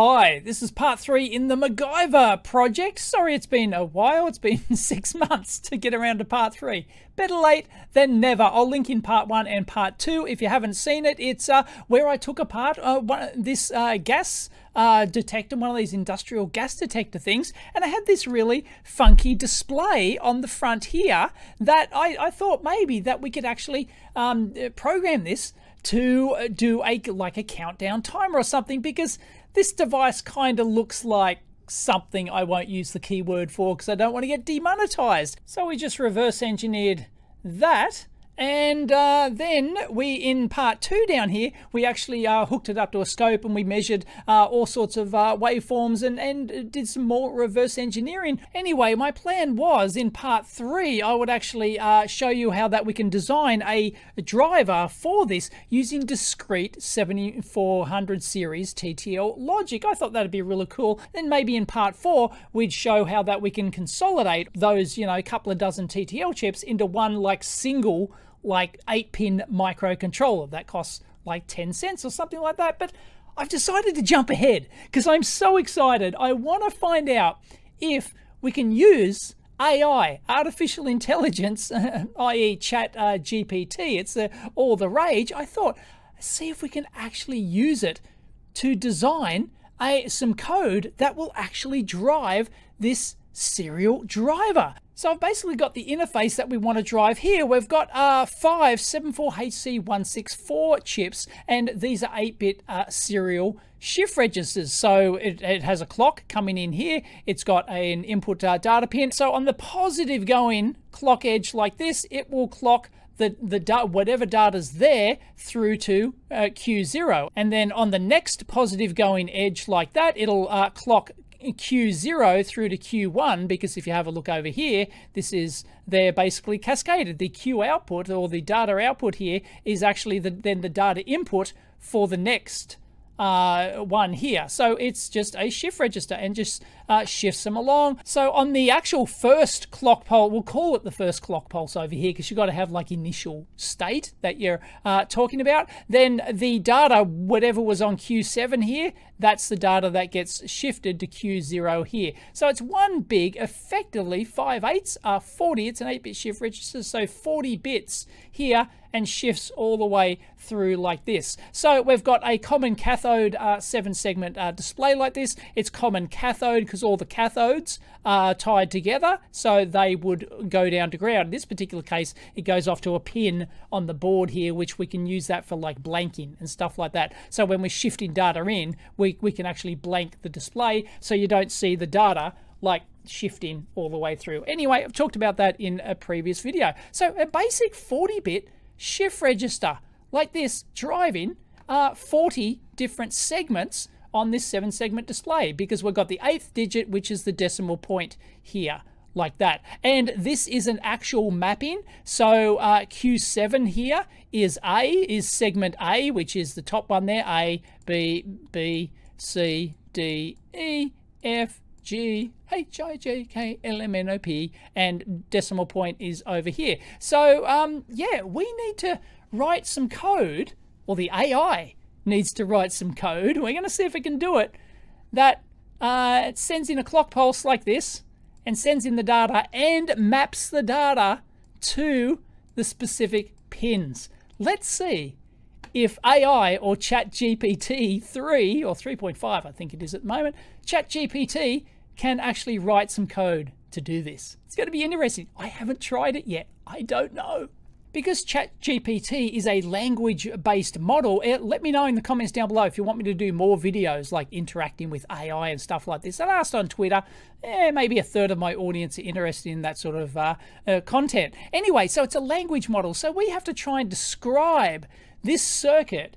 Hi, this is part 3 in the Macgyver Project. Sorry it's been a while, it's been 6 months to get around to part 3. Better late than never. I'll link in part 1 and part 2 if you haven't seen it. It's where I took apart this gas detector, one of these industrial gas detector things, and I had this really funky display on the front here that I thought maybe that we could actually program this to do a countdown timer or something, because this device kind of looks like something I won't use the keyword for because I don't want to get demonetized. So we just reverse engineered that. And then we, in part 2 down here, we actually hooked it up to a scope and we measured all sorts of waveforms and did some more reverse engineering. Anyway, my plan was in part 3, I would actually show you how that we can design a driver for this using discrete 7400 series TTL logic. I thought that'd be really cool. Then maybe in part 4, we'd show how that we can consolidate those, you know, a couple of dozen TTL chips into one like single 8-pin microcontroller that costs like 10 cents or something like that. But I've decided to jump ahead because I'm so excited. I want to find out if we can use AI, artificial intelligence, i.e. ChatGPT. It's all the rage. I thought, see if we can actually use it to design some code that will actually drive this serial driver. So I've basically got the interface that we want to drive here. We've got 5 74HC164 chips, and these are 8-bit serial shift registers. So it has a clock coming in here. It's got an input data pin. So on the positive going clock edge like this, it will clock whatever data's there through to Q0. And then on the next positive going edge like that, it'll clock Q0 through to Q1, because if you have a look over here, they're basically cascaded. The Q output, or the data output here, is actually then the data input for the next one here. So it's just a shift register and just shifts them along. So on the actual first clock pulse, we'll call it the first clock pulse over here because you've got to have like initial state that you're talking about. Then the data, whatever was on Q7 here, that's the data that gets shifted to Q0 here. So it's one big, effectively 5/8 are 40. It's an 8-bit shift register, so 40 bits here, and shifts all the way through like this. So we've got a common cathode 7-segment display like this. It's common cathode because all the cathodes are tied together, so they would go down to ground. In this particular case, it goes off to a pin on the board here, which we can use that for like blanking and stuff like that. So when we're shifting data in, we can actually blank the display so you don't see the data like shifting all the way through. Anyway, I've talked about that in a previous video. So a basic 40-bit shift register like this, driving 40 different segments on this 7-segment display, because we've got the 8th digit, which is the decimal point here, like that. And this is an actual mapping. So Q7 here is segment A, which is the top one there, A, B, B, C, D, E, F, G, H, I, J, K, L, M, N, O, P, and decimal point is over here. So yeah, we need to write some code, or the AI needs to write some code. We're going to see if it can do it. That it sends in a clock pulse like this, and sends in the data and maps the data to the specific pins. Let's see if AI, or ChatGPT 3 or 3.5, I think it is at the moment, ChatGPT can actually write some code to do this. It's going to be interesting. I haven't tried it yet. I don't know. Because ChatGPT is a language-based model, let me know in the comments down below if you want me to do more videos like interacting with AI and stuff like this. I asked on Twitter, maybe a third of my audience are interested in that sort of content. Anyway, so it's a language model. So we have to try and describe this circuit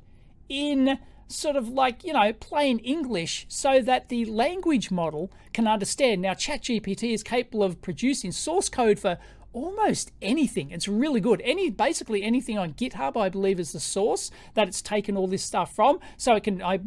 in sort of like, you know, plain English so that the language model can understand. Now, ChatGPT is capable of producing source code for almost anything. It's really good. Basically anything on GitHub, I believe, is the source that it's taken all this stuff from. So it can, I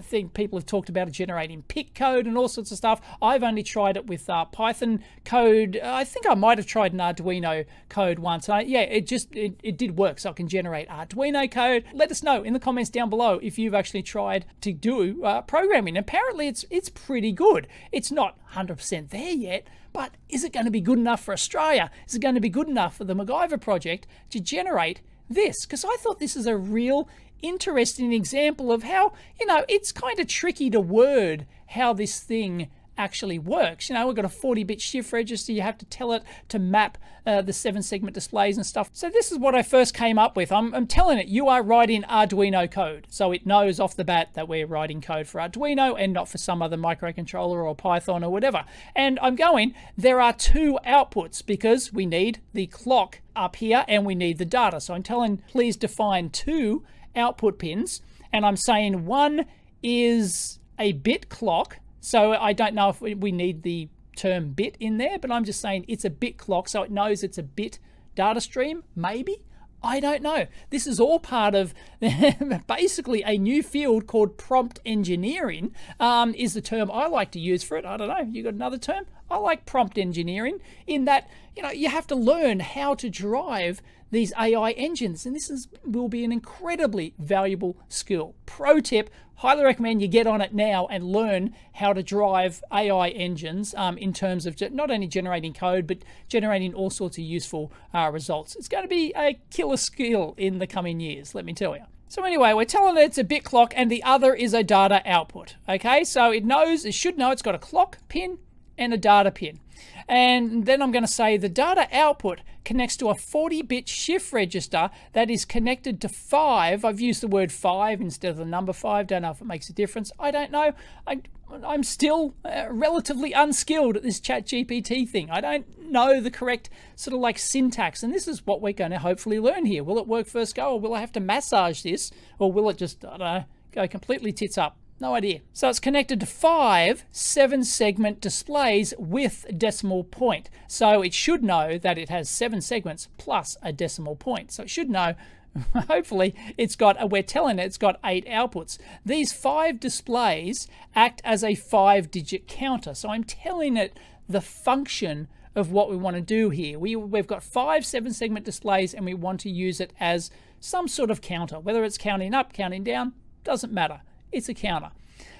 think people have talked about it generating pick code and all sorts of stuff. I've only tried it with Python code. I think I might have tried an Arduino code once. Yeah, it did work. So I can generate Arduino code. Let us know in the comments down below if you've actually tried to do programming. Apparently it's pretty good. It's not 100% there yet, but is it going to be good enough for Australia? Is it going to be good enough for the Macgyver project to generate this? Because I thought this is a real interesting example of how, you know, it's kind of tricky to word how this thing actually works. You know, we've got a 40-bit shift register. You have to tell it to map the 7-segment displays and stuff. So this is what I first came up with. I'm telling it, you are writing Arduino code. So it knows off the bat that we're writing code for Arduino and not for some other microcontroller or Python or whatever. And I'm going, there are 2 outputs because we need the clock up here and we need the data. So I'm telling, please define 2 output pins. And I'm saying one is a bit clock. So I don't know if we need the term bit in there, but I'm just saying it's a bit clock, so it knows it's a bit data stream, maybe? I don't know. This is all part of basically a new field called prompt engineering, is the term I like to use for it. I don't know, you got another term? I like prompt engineering in that, you know, you have to learn how to drive these AI engines, and this will be an incredibly valuable skill. Pro tip, highly recommend you get on it now and learn how to drive AI engines in terms of not only generating code, but generating all sorts of useful results. It's going to be a killer skill in the coming years, let me tell you. So anyway, we're telling it it's a bit clock and the other is a data output. Okay, so it should know it's got a clock pin and a data pin. And then I'm going to say the data output connects to a 40-bit shift register that is connected to 5. I've used the word 5 instead of the number 5. Don't know if it makes a difference. I don't know. I'm still relatively unskilled at this ChatGPT thing. I don't know the correct sort of like syntax. And this is what we're going to hopefully learn here. Will it work first go, or will I have to massage this? Or will it just, I don't know, go completely tits up? No idea. So it's connected to 5 7-segment displays with decimal point. So it should know that it has 7 segments plus a decimal point. So it should know, hopefully, we're telling it it's got 8 outputs. These 5 displays act as a 5-digit counter. So I'm telling it the function of what we want to do here. We've got 5 7-segment displays and we want to use it as some sort of counter. Whether it's counting up, counting down, doesn't matter. It's a counter.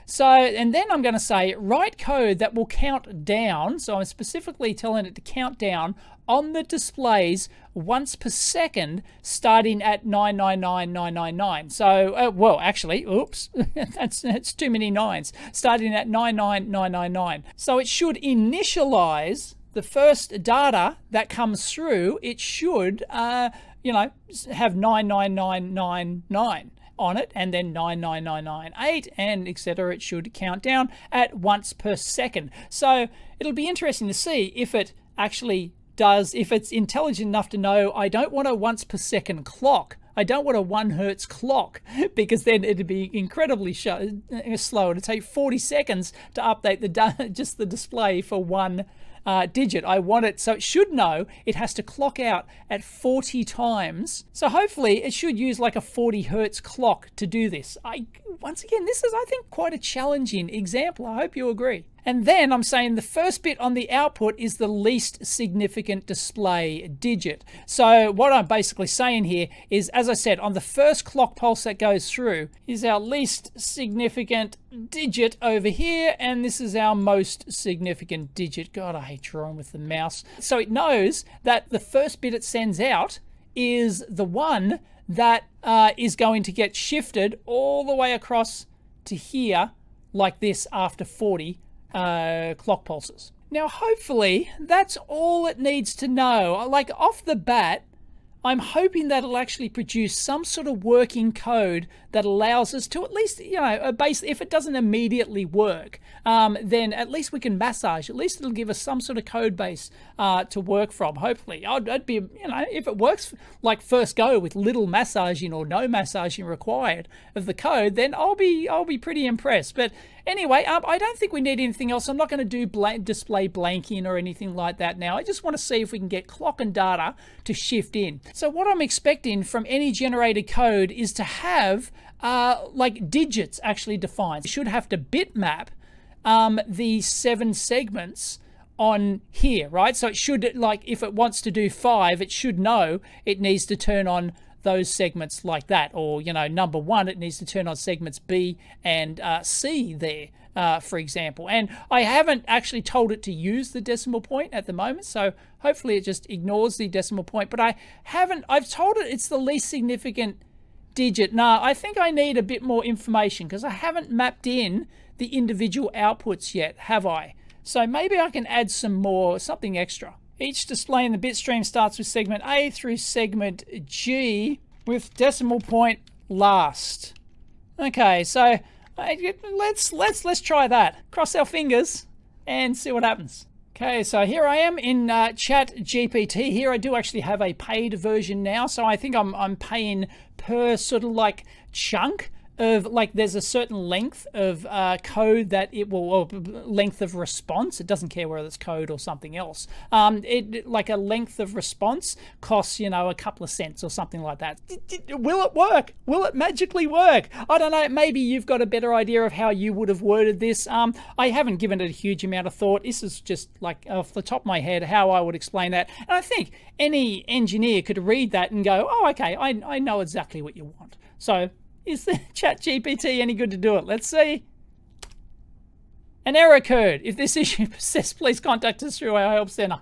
So, and then I'm going to say write code that will count down. So I'm specifically telling it to count down on the displays once per second, starting at 999999. So, well, actually, oops, that's too many nines. Starting at 99999. So it should initialize the first data that comes through. It should, you know, have 99999 on it, and then 99998 and etc. It should count down at once per second. So it'll be interesting to see if it actually does, if it's intelligent enough to know I don't want a once per second clock. I don't want a 1 hertz clock, because then it'd be incredibly slow. It'd take 40 seconds to update just the display for 1 digit. I want it, so it should know it has to clock out at 40 times. So hopefully it should use like a 40 hertz clock to do this. Once again, this is, I think, quite a challenging example. I hope you agree. And then I'm saying the first bit on the output is the least significant display digit. So what I'm basically saying here is, as I said, on the first clock pulse that goes through is our least significant digit over here, and this is our most significant digit. God, I hate drawing with the mouse. So it knows that the first bit it sends out is the one that is going to get shifted all the way across to here like this after 40 clock pulses. Now hopefully that's all it needs to know. Like off the bat, I'm hoping that it'll actually produce some sort of working code that allows us to at least, you know, if it doesn't immediately work, then at least we can massage. At least it'll give us some sort of code base to work from, hopefully. I'd be, you know, if it works like first go with little massaging or no massaging required of the code, then I'll be pretty impressed. But anyway, I don't think we need anything else. I'm not going to do display blanking or anything like that now. I just want to see if we can get clock and data to shift in. So what I'm expecting from any generated code is to have like digits actually defined. You should have to bitmap the 7 segments on here, right? So it should, like, if it wants to do 5, it should know it needs to turn on those segments like that, or, you know, number 1, it needs to turn on segments B and C there, for example. And I haven't actually told it to use the decimal point at the moment, so hopefully it just ignores the decimal point. But I've told it it's the least significant digit. Nah, I think I need a bit more information because I haven't mapped in the individual outputs yet, have I? So maybe I can add something extra. Each display in the bit stream starts with segment A through segment G with decimal point last. Okay, so let's try that. Cross our fingers and see what happens. Okay, so here I am in ChatGPT. Here I do actually have a paid version now, so I think I'm paying per sort of like chunk of, like, there's a certain length of code that it will, or length of response. It doesn't care whether it's code or something else. Like a length of response costs, you know, a couple of cents or something like that. Will it work? Will it magically work? I don't know. Maybe you've got a better idea of how you would have worded this. I haven't given it a huge amount of thought. This is just like off the top of my head how I would explain that. And I think any engineer could read that and go, oh, okay, I know exactly what you want. So is the ChatGPT any good to do it? Let's see. An error occurred. If this issue persists, please contact us through our help center.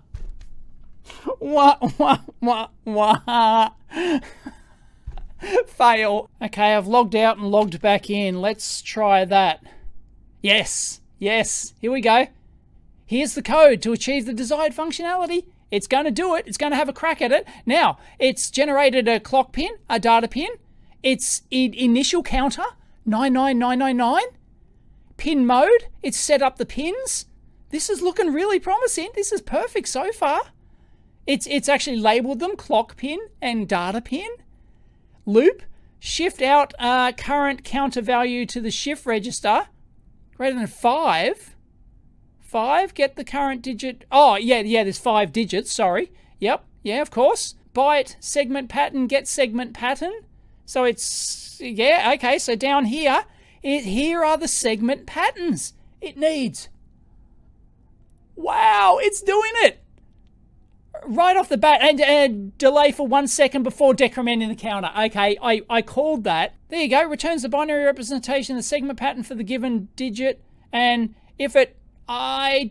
Fail. Okay, I've logged out and logged back in. Let's try that. Yes, yes, here we go. Here's the code to achieve the desired functionality. It's going to do it. It's going to have a crack at it. Now, it's generated a clock pin, a data pin. Its initial counter, 99999. Pin mode, it's set up the pins. This is looking really promising. This is perfect so far. It's actually labeled them clock pin and data pin. Loop, shift out current counter value to the shift register greater than 5. 5, get the current digit. Oh, yeah, there's 5 digits, sorry. Yep, yeah, of course. Byte, segment pattern, get segment pattern. So it's, yeah, okay, so down here, here are the segment patterns it needs. Wow, it's doing it. Right off the bat, and delay for 1 second before decrementing the counter. Okay, I called that. There you go, returns the binary representation of the segment pattern for the given digit. And if I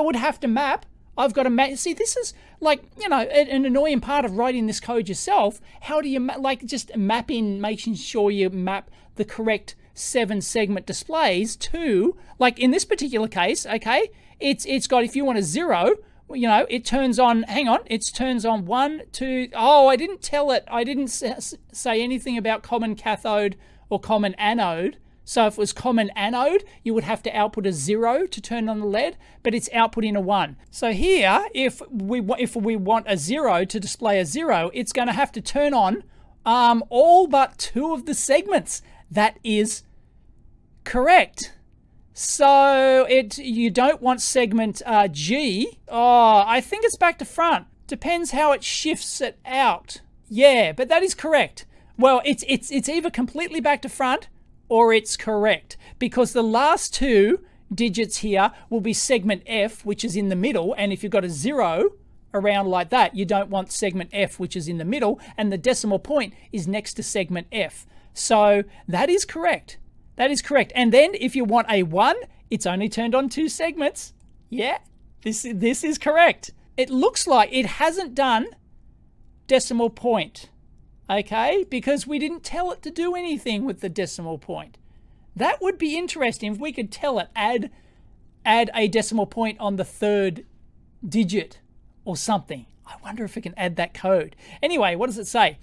would have to map. I've got to map. See, this is like, you know, an annoying part of writing this code yourself. How do you like just map in, making sure you map the correct 7 segment displays to, like in this particular case, okay, it's got, if you want a 0, you know, it turns on, hang on, it turns on 1, 2, oh, I didn't tell it, I didn't say anything about common cathode or common anode. So if it was common anode, you would have to output a 0 to turn on the LED, but it's outputting a 1. So here, if we want a 0 to display a 0, it's going to have to turn on all but 2 of the segments. That is correct. So you don't want segment G. Oh, I think it's back to front. Depends how it shifts it out. Yeah, but that is correct. Well, it's either completely back to front or it's correct, because the last 2 digits here will be segment F, which is in the middle, and if you've got a 0 around like that, you don't want segment F, which is in the middle, and the decimal point is next to segment F. So that is correct. That is correct. And then if you want a 1, it's only turned on 2 segments. Yeah, this is correct. It looks like it hasn't done decimal point. Okay, because we didn't tell it to do anything with the decimal point. That would be interesting if we could tell it add a decimal point on the 3rd digit or something. I wonder if it can add that code. Anyway, what does it say?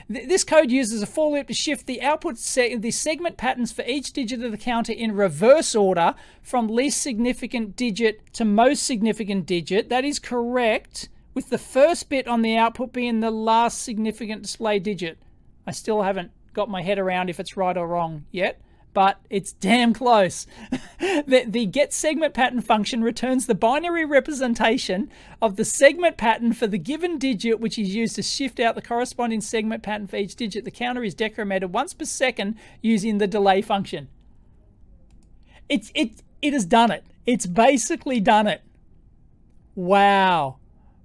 This code uses a for loop to shift the output the segment patterns for each digit of the counter in reverse order from least significant digit to most significant digit. That is correct, with the first bit on the output being the last significant display digit. I still haven't got my head around if it's right or wrong yet, but it's damn close. The get segment pattern function returns the binary representation of the segment pattern for the given digit, which is used to shift out the corresponding segment pattern for each digit. The counter is decremented once per second using the delay function. It has done it. It's basically done it. Wow.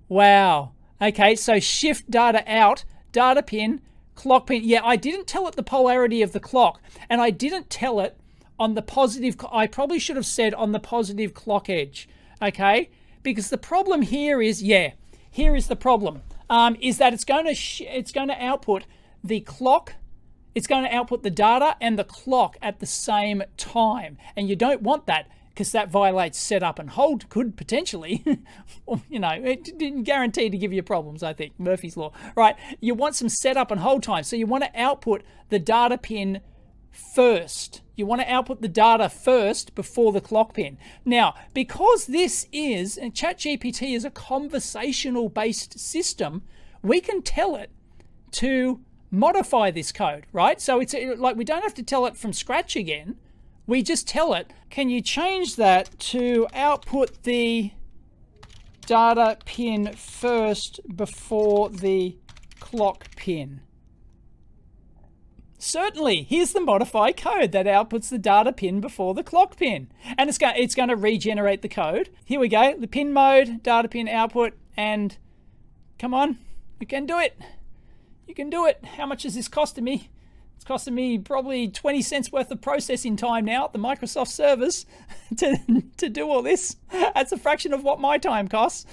Wow. Okay, so shift data out, data pin, clock pin. Yeah, I didn't tell it the polarity of the clock, and I didn't tell it on the positive. I probably should have said on the positive clock edge, okay? Because the problem here is, yeah, here is the problem, is that it's going to output the clock. It's going to output the data and the clock at the same time, and you don't want that, because that violates setup and hold. Could potentially, you know, it didn't guarantee to give you problems, I think, Murphy's Law, right? You want some setup and hold time. So you want to output the data pin first. You want to output the data first before the clock pin. Now, because this is, and ChatGPT is a conversational based system, we can tell it to modify this code, right? So it's like, we don't have to tell it from scratch again. We just tell it, can you change that to output the data pin first before the clock pin? Certainly, here's the modified code that outputs the data pin before the clock pin. And it's going to regenerate the code. Here we go, the pin mode, data pin output, and come on, you can do it. You can do it. How much is this costing me? It's costing me probably 20 cents worth of processing time now at the Microsoft servers to do all this. That's a fraction of what my time costs.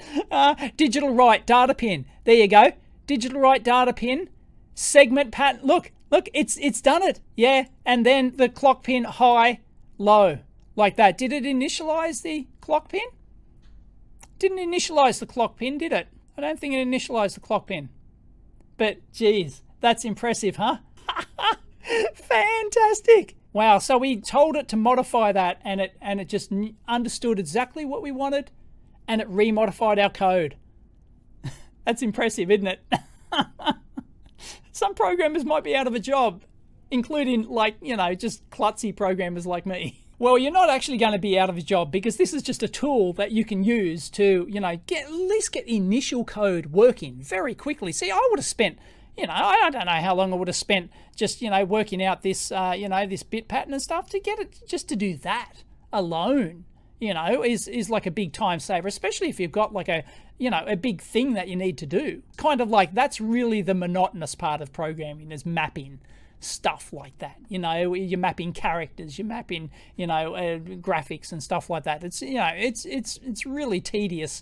Digital write data pin. There you go. Digital write data pin. Segment pattern. Look, it's done it. Yeah. And then the clock pin high, low, like that. Did it initialize the clock pin? Didn't initialize the clock pin, did it? I don't think it initialized the clock pin. But geez, that's impressive, huh? Fantastic. Wow, so we told it to modify that, and it just understood exactly what we wanted, and it remodified our code. That's impressive, isn't it? Some programmers might be out of a job, including, like, you know, just klutzy programmers like me. Well, you're not actually going to be out of a job, because this is just a tool that you can use to, you know, at least get initial code working very quickly. See, I would have spent, you know, I don't know how long I would have spent just, you know, working out this, you know, this bit pattern and stuff. To get it, just to do that alone, you know, is like a big time saver, especially if you've got like a, you know, a big thing that you need to do. Kind of like, that's really the monotonous part of programming, is mapping stuff like that. You know, you're mapping characters, you're mapping, you know, graphics and stuff like that. It's, you know, it's really tedious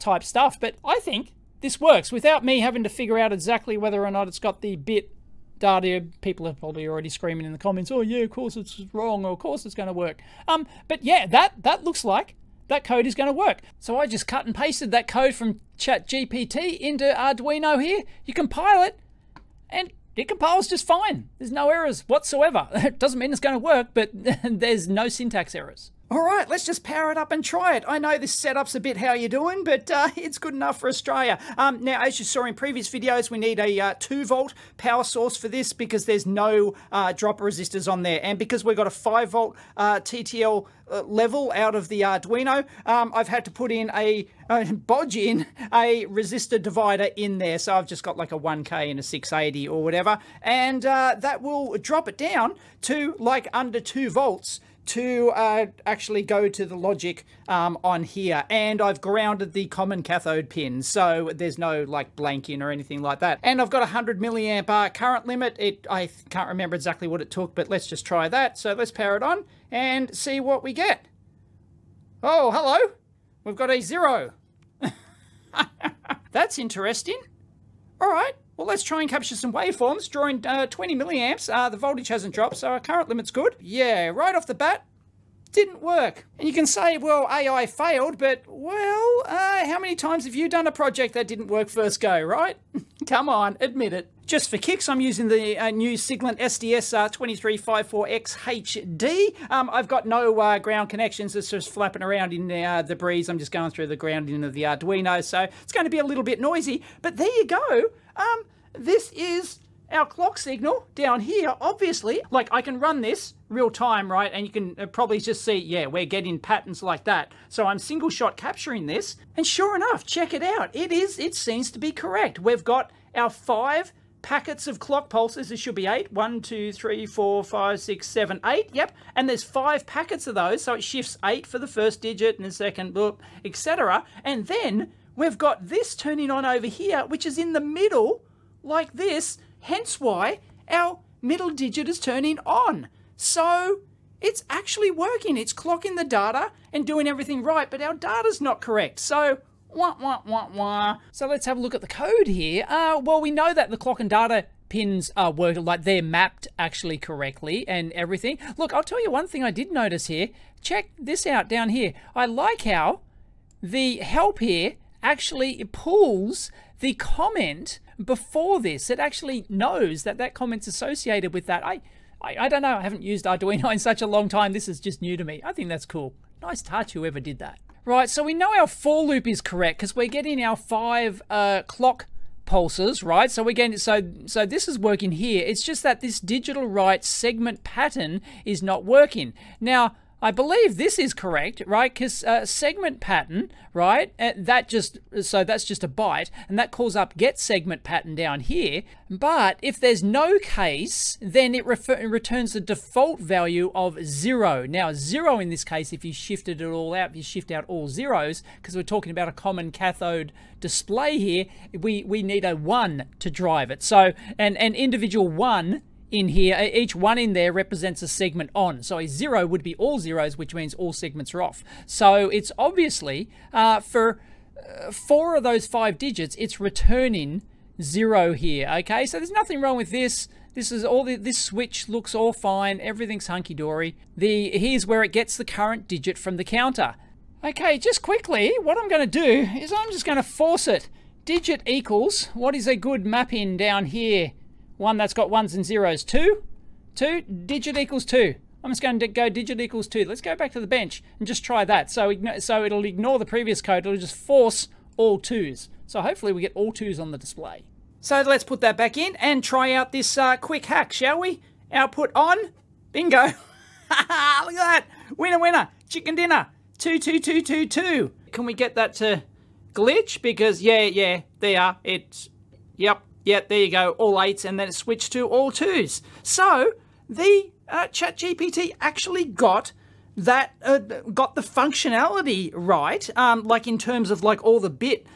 type stuff. But I think this works without me having to figure out exactly whether or not it's got the bit data. People are probably already screaming in the comments, oh yeah, of course it's wrong, or of course it's going to work. But yeah, that looks like that code is going to work. So I just cut and pasted that code from ChatGPT into Arduino here. You compile it, and it compiles just fine. There's no errors whatsoever. It doesn't mean it's going to work, but there's no syntax errors. All right, let's just power it up and try it. I know this setup's a bit how you doing, but it's good enough for Australia. Now, as you saw in previous videos, we need a 2-volt power source for this, because there's no dropper resistors on there. And because we've got a 5-volt TTL level out of the Arduino, I've had to put in bodge in a resistor divider in there. So I've just got like a 1K and a 680 or whatever. And that will drop it down to like under 2 volts to actually go to the logic on here. And I've grounded the common cathode pin, so there's no like blank in or anything like that. And I've got a 100 milliamp current limit. I can't remember exactly what it took, but let's just try that. So let's power it on and see what we get. Oh, hello. We've got a 0. That's interesting. All right. Well, let's try and capture some waveforms, drawing 20 milliamps. The voltage hasn't dropped, so our current limit's good. Yeah, right off the bat, didn't work. And you can say, well, AI failed, but, well, how many times have you done a project that didn't work first go, right? Come on, admit it. Just for kicks, I'm using the new Siglent SDS 2354X HD. I've got no ground connections. It's just flapping around in the breeze. I'm just going through the grounding of the Arduino, so it's going to be a little bit noisy. But there you go. This is our clock signal down here, obviously, like I can run this real time, right? And you can probably just see, yeah, we're getting patterns like that. So I'm single shot capturing this, and sure enough, check it out. It seems to be correct. We've got our 5 packets of clock pulses. There should be 8. 1, 2, 3, 4, 5, 6, 7, 8. Yep. And there's 5 packets of those. So it shifts 8 for the first digit and the second, etc. And then we've got this turning on over here, which is in the middle like this. Hence why our middle digit is turning on. So it's actually working. It's clocking the data and doing everything right, but our data's not correct. So So let's have a look at the code here. Well, we know that the clock and data pins are working, like they're mapped actually correctly and everything. Look, I'll tell you one thing I did notice here. Check this out down here. I like how the help here actually pulls the comment before this. It actually knows that that comment's associated with that. I don't know. I haven't used Arduino in such a long time. This is just new to me. I think that's cool. Nice touch, whoever did that. Right, so we know our for loop is correct because we're getting our 5 clock pulses, right? So we're getting, so this is working here. It's just that this digital write segment pattern is not working. Now, I believe this is correct, right? Because segment pattern, right? That's just a byte, and that calls up get segment pattern down here. But if there's no case, then it returns the default value of 0. Now 0 in this case, if you shifted it all out, if you shift out all zeros, because we're talking about a common cathode display here, we need a 1 to drive it. So an individual 1 in here, each 1 in there represents a segment on. So a 0 would be all zeros, which means all segments are off. So it's obviously for 4 of those 5 digits, it's returning 0 here. Okay, so there's nothing wrong with this. This is all this switch looks all fine. Everything's hunky-dory. Here's where it gets the current digit from the counter. Okay, just quickly, what I'm going to do is I'm just going to force it. Digit equals, what is a good mapping down here? One that's got 1s and 0s. 2, digit equals 2. I'm just going to go digit equals 2. Let's go back to the bench and just try that. So it'll ignore the previous code. It'll just force all 2s. So hopefully we get all 2s on the display. So let's put that back in and try out this quick hack, shall we? Output on. Bingo. Look at that. Winner, winner. Chicken dinner. 2, 2, 2, 2, 2. Can we get that to glitch? Because, yeah, there. It's, yep. Yeah, there you go, all 8s, and then it switched to all 2s. So the ChatGPT actually got that, got the functionality right, like in terms of like all the bit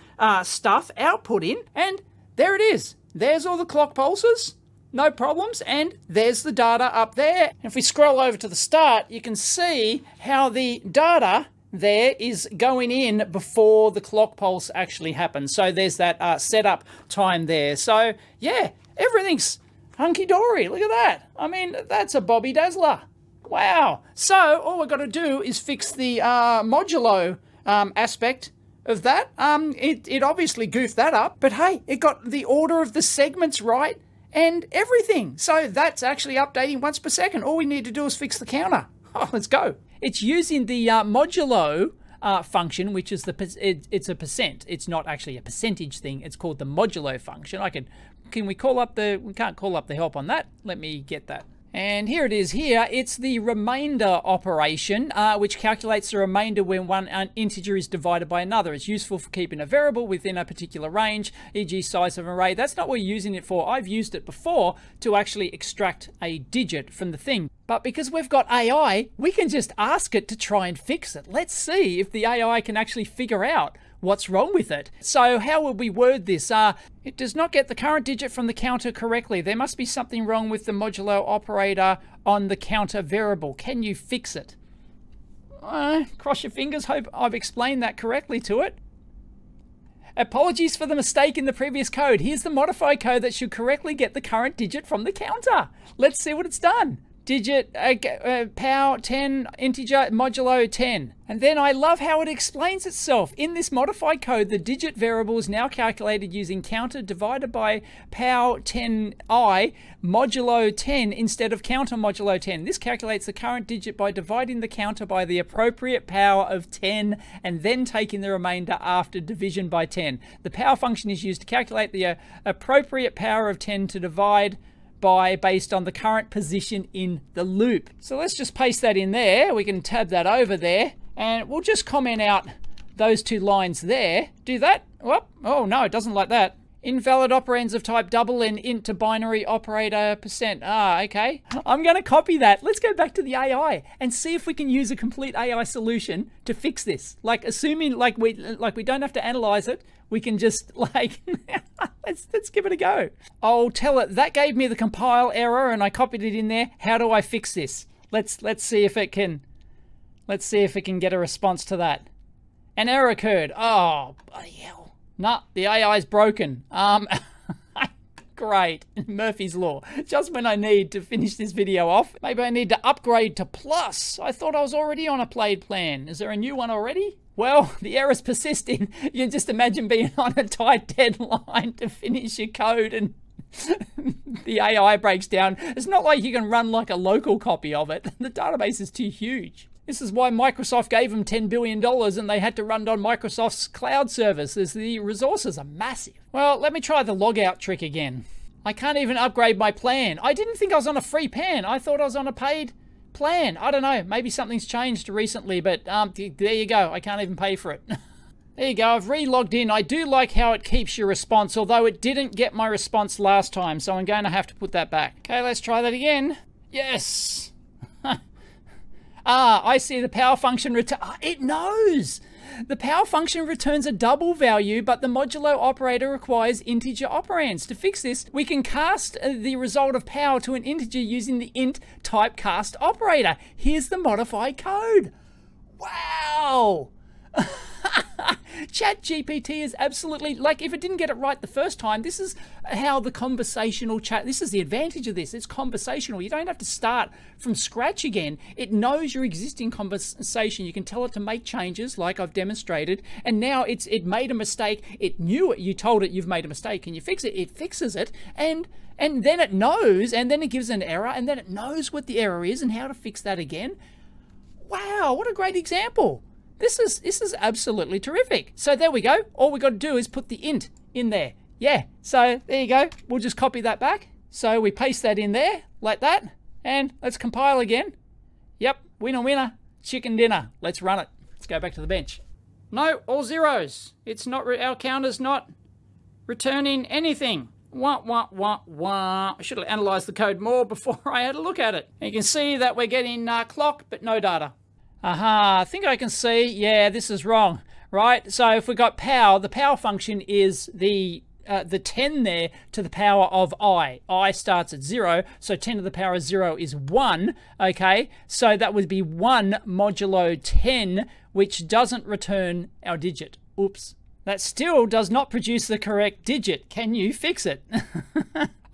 stuff output in, and there it is. There's all the clock pulses, no problems, and there's the data up there. If we scroll over to the start, you can see how the data there is going in before the clock pulse actually happens. So there's that setup time there. So yeah, everything's hunky-dory. Look at that. I mean, that's a Bobby Dazzler. Wow. So all we've got to do is fix the modulo aspect of that. It obviously goofed that up, but hey, it got the order of the segments right and everything. So that's actually updating once per second. All we need to do is fix the counter. Oh, let's go. It's using the modulo function, which is it's a percent. It's not actually a percentage thing. It's called the modulo function. Can we call up we can't call up the help on that. Let me get that. And here it is here. It's the remainder operation, which calculates the remainder when one integer is divided by another. It's useful for keeping a variable within a particular range, e.g. size of an array. That's not what we're using it for. I've used it before to actually extract a digit from the thing. But because we've got AI, we can just ask it to try and fix it. Let's see if the AI can actually figure out what's wrong with it. So how would we word this? It does not get the current digit from the counter correctly. There must be something wrong with the modulo operator on the counter variable. Can you fix it? Cross your fingers, hope I've explained that correctly to it. Apologies for the mistake in the previous code. Here's the modified code that should correctly get the current digit from the counter. Let's see what it's done. digit, power 10, integer, modulo 10. And then I love how it explains itself. In this modified code, the digit variable is now calculated using counter divided by power 10i modulo 10 instead of counter modulo 10. This calculates the current digit by dividing the counter by the appropriate power of 10 and then taking the remainder after division by 10. The power function is used to calculate the appropriate power of 10 to divide by based on the current position in the loop. So let's just paste that in there. We can tab that over there and we'll just comment out those two lines there. Do that. Oh no, it doesn't like that. Invalid operands of type double and int to binary operator %. Okay. I'm going to copy that. Let's go back to the AI and see if we can use a complete AI solution to fix this. Like assuming like we don't have to analyze it. We can just like, let's give it a go. I'll tell it that gave me the compile error and I copied it in there. How do I fix this? Let's see if it can, get a response to that. An error occurred. Oh, bloody hell. Nah, the AI is broken. Great. Murphy's Law. Just when I need to finish this video off. Maybe I need to upgrade to Plus. I thought I was already on a paid plan. Is there a new one already? Well, the error's persisting. You can just imagine being on a tight deadline to finish your code and the AI breaks down. It's not like you can run like a local copy of it. The database is too huge. This is why Microsoft gave them $10 billion and they had to run it on Microsoft's cloud services. The resources are massive. Well, let me try the logout trick again. I can't even upgrade my plan. I didn't think I was on a free plan. I thought I was on a paid plan. I don't know. Maybe something's changed recently, but there you go. I can't even pay for it. There you go. I've re-logged in. I do like how it keeps your response, although it didn't get my response last time, so I'm going to have to put that back. Okay, let's try that again. Yes. I see the power function return. It knows. The power function returns a double value, but the modulo operator requires integer operands. To fix this, we can cast the result of power to an integer using the int typecast operator. Here's the modified code. Wow. ChatGPT is absolutely, like, if it didn't get it right the first time, this is how the conversational chat, this is the advantage of this. It's conversational. You don't have to start from scratch again. It knows your existing conversation. You can tell it to make changes like I've demonstrated. And now it made a mistake. It knew it. You told it you've made a mistake. Can you fix it? It fixes it. And then it knows, and then it gives an error, and then it knows what the error is and how to fix that again. Wow, what a great example. This is absolutely terrific. So there we go. All we got to do is put the int in there. Yeah, so there you go. We'll just copy that back. So we paste that in there like that. And let's compile again. Yep, winner, winner, chicken dinner. Let's run it. Let's go back to the bench. No, all zeros. It's not, our counter's not returning anything. Wah, wah, wah, wah. I should have analyzed the code more before I had a look at it. And you can see that we're getting clock, but no data. Aha, I think I can see, yeah, this is wrong, right? So if we got power, the power function is the 10 there to the power of I. I starts at 0, so 10 to the power of 0 is 1, okay? So that would be 1 modulo 10, which doesn't return our digit. Oops. That still does not produce the correct digit. Can you fix it?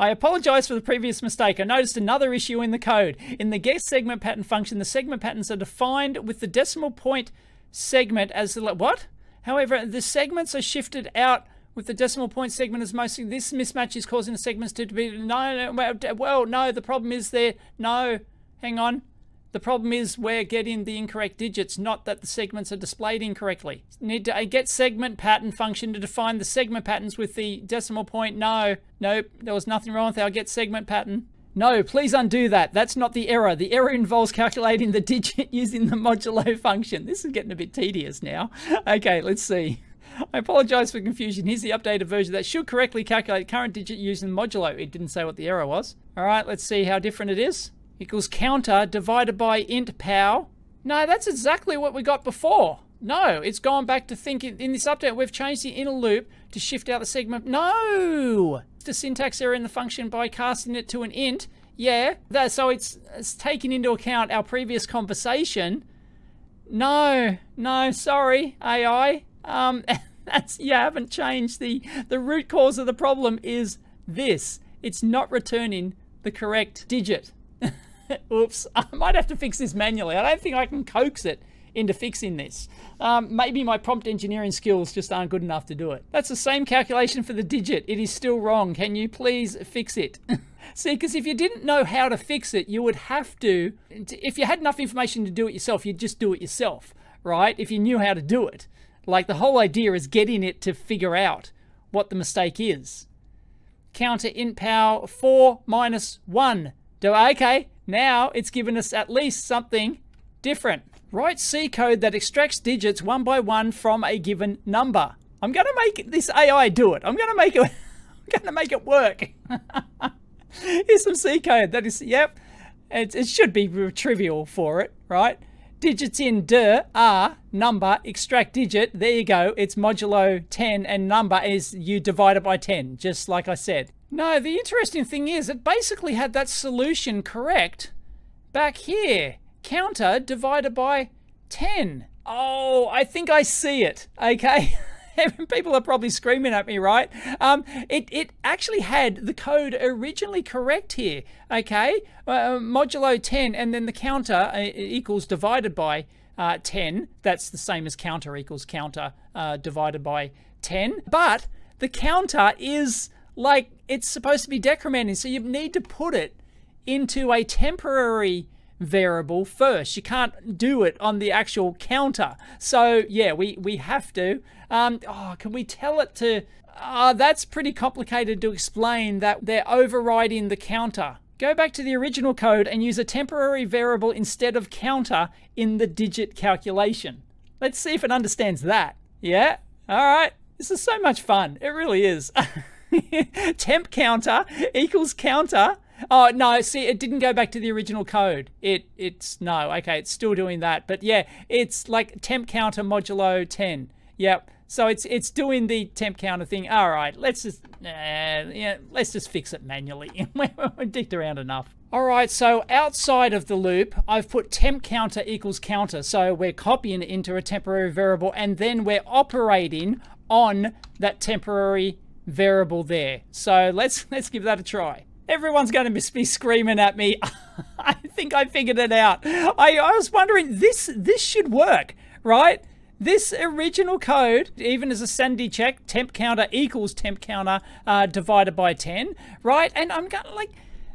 I apologize for the previous mistake. I noticed another issue in the code. In the get segment pattern function, the segment patterns are defined with the decimal point segment as the, what? However, the segments are shifted out with the decimal point segment as mostly. This mismatch is causing the segments to be, no, well, no, the problem is there, no, hang on. The problem is we're getting the incorrect digits, not that the segments are displayed incorrectly. Need to get segment pattern function to define the segment patterns with the decimal point. No, nope, there was nothing wrong with our get segment pattern. No, please undo that. That's not the error. The error involves calculating the digit using the modulo function. This is getting a bit tedious now. Okay, let's see. I apologize for confusion. Here's the updated version that should correctly calculate current digit using modulo. It didn't say what the error was. All right, let's see how different it is. Equals counter divided by int pow. No, that's exactly what we got before. No, it's gone back to thinking in this update we've changed the inner loop to shift out the segment. No! It's a syntax error in the function by casting it to an int. Yeah, so it's taking into account our previous conversation. No, sorry, AI. You haven't changed the root cause of the problem is this. It's not returning the correct digit. Oops, I might have to fix this manually. I don't think I can coax it into fixing this. Maybe my prompt engineering skills just aren't good enough to do it. That's the same calculation for the digit. It is still wrong. Can you please fix it? See, because if you didn't know how to fix it, you would have to, if you had enough information to do it yourself, you'd just do it yourself, right? If you knew how to do it. Like, the whole idea is getting it to figure out what the mistake is. Counter int power 4 minus 1. Okay, now it's given us at least something different. Write C code that extracts digits one by one from a given number. I'm going to make this AI do it. I'm going to make it, I'm going to make it work. Here's some C code. That is, yep, it should be trivial for it, right? Digits in dir are number, extract digit. There you go. It's modulo 10 and number is you divide it by 10, just like I said. No, the interesting thing is it basically had that solution correct back here. Counter divided by 10. Oh, I think I see it. Okay. People are probably screaming at me, right? It actually had the code originally correct here, okay? Modulo 10, and then the counter equals divided by 10. That's the same as counter equals counter divided by 10. But the counter is like, it's supposed to be decrementing, so you need to put it into a temporary variable first. You can't do it on the actual counter. So yeah, we have to. Can we tell it to... that's pretty complicated to explain, that they're overriding the counter. Go back to the original code and use a temporary variable instead of counter in the digit calculation. Let's see if it understands that. Yeah? All right. This is so much fun. It really is. Temp counter equals counter. Oh, no, see, it didn't go back to the original code. No, okay, it's still doing that. But yeah, it's like temp counter modulo 10. Yep. So it's doing the temp counter thing. All right, let's just fix it manually. We've dicked around enough. All right, so outside of the loop, I've put temp counter equals counter. So we're copying it into a temporary variable, and then we're operating on that temporary variable there. So let's give that a try. Everyone's going to be screaming at me. I think I figured it out. I was wondering, this should work, right? This original code, even as a sanity check, temp counter equals temp counter divided by 10, right? And I'm going like,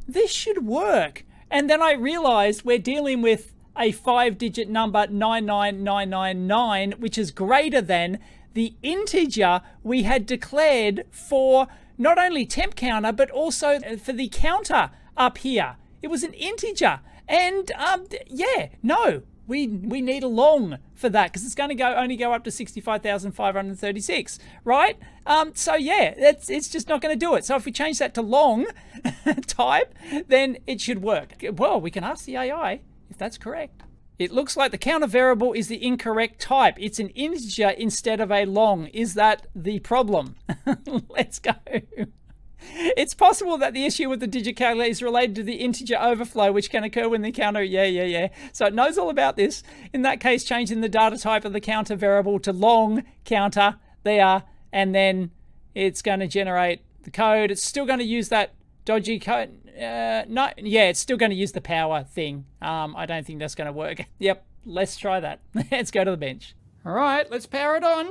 this should work. And then I realized we're dealing with a 5-digit number, 99999, which is greater than the integer we had declared for not only temp counter, but also for the counter up here. It was an integer. And yeah, no, we need a long for that, because it's going to only go up to 65,536, right? So yeah, it's just not going to do it. So if we change that to long type, then it should work. Well, we can ask the AI if that's correct. It looks like the counter variable is the incorrect type. It's an integer instead of a long. Is that the problem? Let's go. It's possible that the issue with the digit calculator is related to the integer overflow, which can occur when the counter... Yeah. So it knows all about this. In that case, changing the data type of the counter variable to long counter there, and then it's going to generate the code. It's still going to use that dodgy code. No, yeah, it's still going to use the power thing. I don't think that's going to work. Yep, let's try that. Let's go to the bench. All right, let's power it on.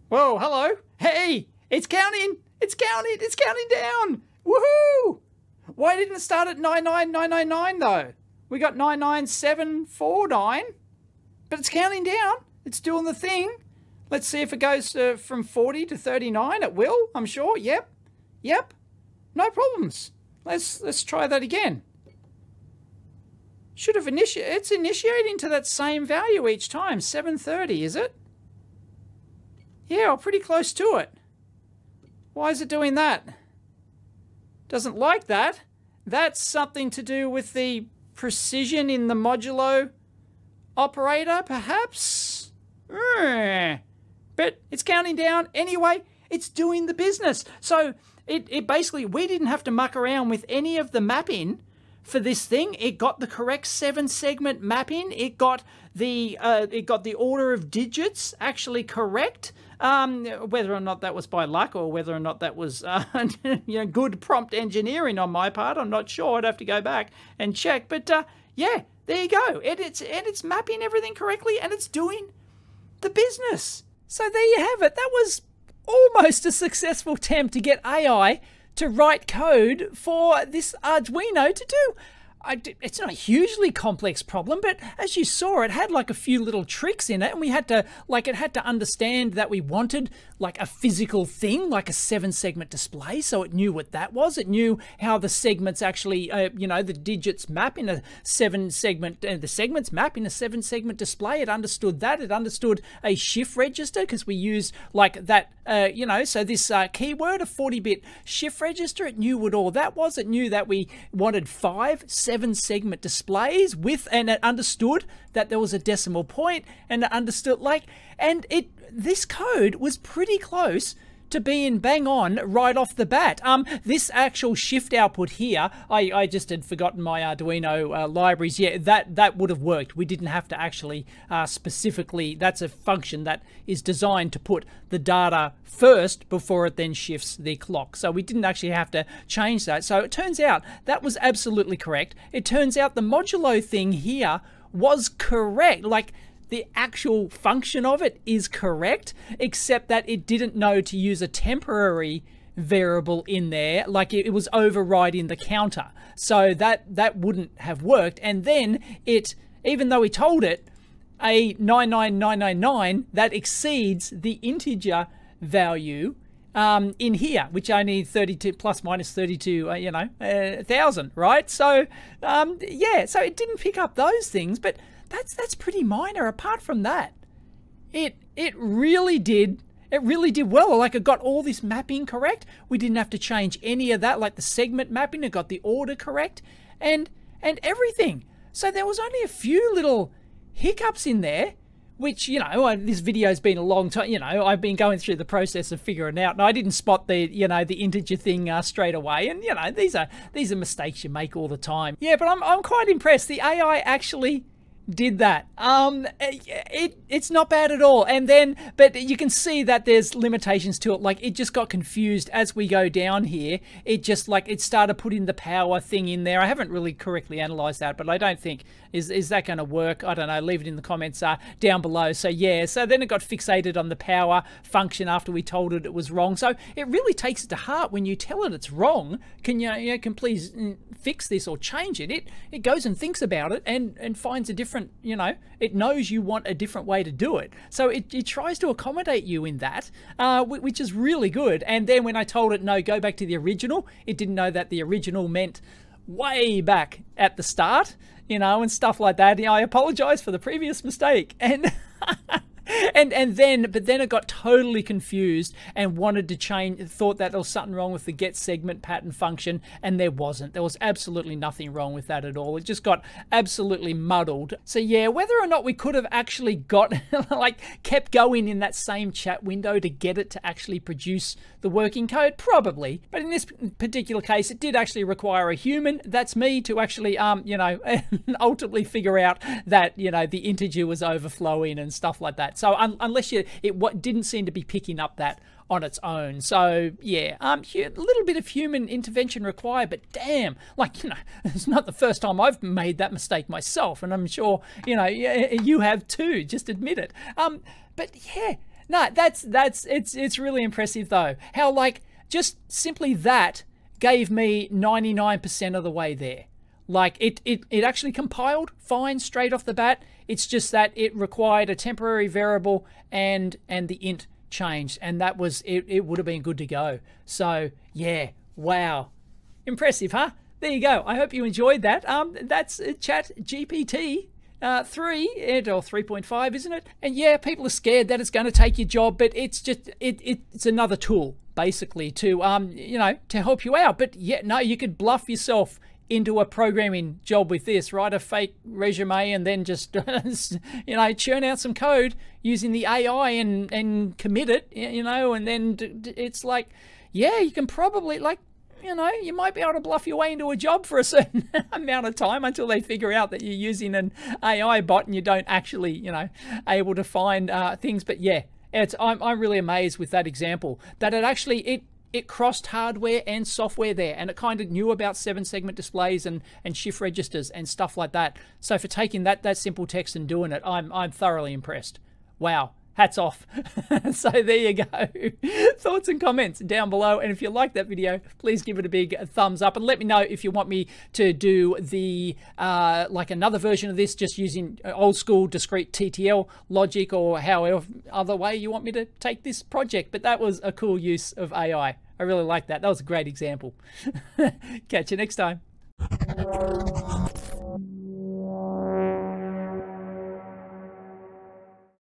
Whoa, hello. Hey, it's counting. It's counting. It's counting down. Woohoo! Why didn't it start at 99999 though? We got 99749, but it's counting down. It's doing the thing. Let's see if it goes from 40 to 39. It will, I'm sure. Yep. No problems. Let's try that again. Should have it's initiating to that same value each time. 730, is it? Yeah, we're pretty close to it. Why is it doing that? Doesn't like that. That's something to do with the precision in the modulo operator, perhaps? But it's counting down anyway. It's doing the business. So it basically, we didn't have to muck around with any of the mapping for this thing. It got the correct 7-segment mapping. It got the order of digits actually correct. Whether or not that was by luck or whether or not that was good prompt engineering on my part, I'm not sure. I'd have to go back and check. But yeah, there you go. It's mapping everything correctly, and it's doing the business. So there you have it. That was almost a successful attempt to get AI to write code for this Arduino to do. It's not a hugely complex problem, but as you saw, it had like a few little tricks in it, and we had to, like, it had to understand that we wanted like a physical thing, like a 7-segment display, so it knew what that was. It knew how the segments actually, the digits map in a 7-segment, the segments map in a 7-segment display. It understood that. It understood a shift register, because we used like that, so this keyword, a 40-bit shift register, it knew what all that was. It knew that we wanted 5 7-segment displays and it understood that there was a decimal point, and it understood this code was pretty close to being bang on right off the bat. This actual shift output here, I just had forgotten my Arduino libraries. Yeah, that would have worked. We didn't have to actually specifically, that's a function that is designed to put the data first before it then shifts the clock. So we didn't actually have to change that. So it turns out that was absolutely correct. It turns out the modulo thing here was correct. Like, the actual function of it is correct, except that it didn't know to use a temporary variable in there, like it was overriding the counter. So that wouldn't have worked. And then it, even though we told it a 99999, that exceeds the integer value in here, which only 32 plus minus 32, 1,000, right? So yeah, so it didn't pick up those things, but that's pretty minor. Apart from that, it really did well. Like, it got all this mapping correct. We didn't have to change any of that, like the segment mapping. It got the order correct and everything. So there was only a few little hiccups in there, which, this video's been a long time. I've been going through the process of figuring out, and I didn't spot the the integer thing straight away. And these are mistakes you make all the time. Yeah, but I'm quite impressed. The AI actually did that. It's not bad at all. And then, but you can see that there's limitations to it. Like, it just got confused as we go down here. It just, it started putting the power thing in there. I haven't really correctly analyzed that, but I don't think, is that going to work? I don't know. Leave it in the comments down below. So yeah, so then it got fixated on the power function after we told it was wrong. So it really takes it to heart when you tell it it's wrong. Can can please fix this or change it? It goes and thinks about it and finds a different, it knows you want a different way to do it. So it tries to accommodate you in that, which is really good. And then when I told it, no, go back to the original, it didn't know that the original meant way back at the start, and stuff like that. I apologize for the previous mistake. And but then it got totally confused and wanted to change, thought that there was something wrong with the get segment pattern function, and there wasn't. There was absolutely nothing wrong with that at all. It just got absolutely muddled. So yeah, whether or not we could have actually got, kept going in that same chat window to get it to actually produce the working code, probably. But in this particular case, it did actually require a human, that's me, to actually, ultimately figure out that, the integer was overflowing and stuff like that. So unless it didn't seem to be picking up that on its own. So yeah, a little bit of human intervention required, but damn, it's not the first time I've made that mistake myself, and I'm sure you have too. Just admit it. But yeah, no, it's really impressive though. How just simply that gave me 99% of the way there. It actually compiled fine straight off the bat. It's just that it required a temporary variable and the int changed, and that was it would have been good to go. So yeah, wow, impressive, huh? There you go. I hope you enjoyed that. That's ChatGPT 3 or 3.5, isn't it? And yeah, people are scared that it's going to take your job, but it's just it's another tool basically to to help you out. But yeah, no, you could bluff yourself into a programming job with this, write a fake resume and then just churn out some code using the AI and commit it, and then it's yeah, you can probably you might be able to bluff your way into a job for a certain amount of time until they figure out that you're using an AI bot and you don't actually able to find things. But yeah, I'm really amazed with that example, that it actually, it crossed hardware and software there, and it kind of knew about 7-segment displays and shift registers and stuff like that. So for taking that simple text and doing it, I'm thoroughly impressed. Wow. Hats off. So there you go. Thoughts and comments down below. And if you like that video, please give it a big thumbs up and let me know if you want me to do the like another version of this, just using old school discrete TTL logic, or however other way you want me to take this project. But that was a cool use of AI. I really like that. That was a great example. Catch you next time.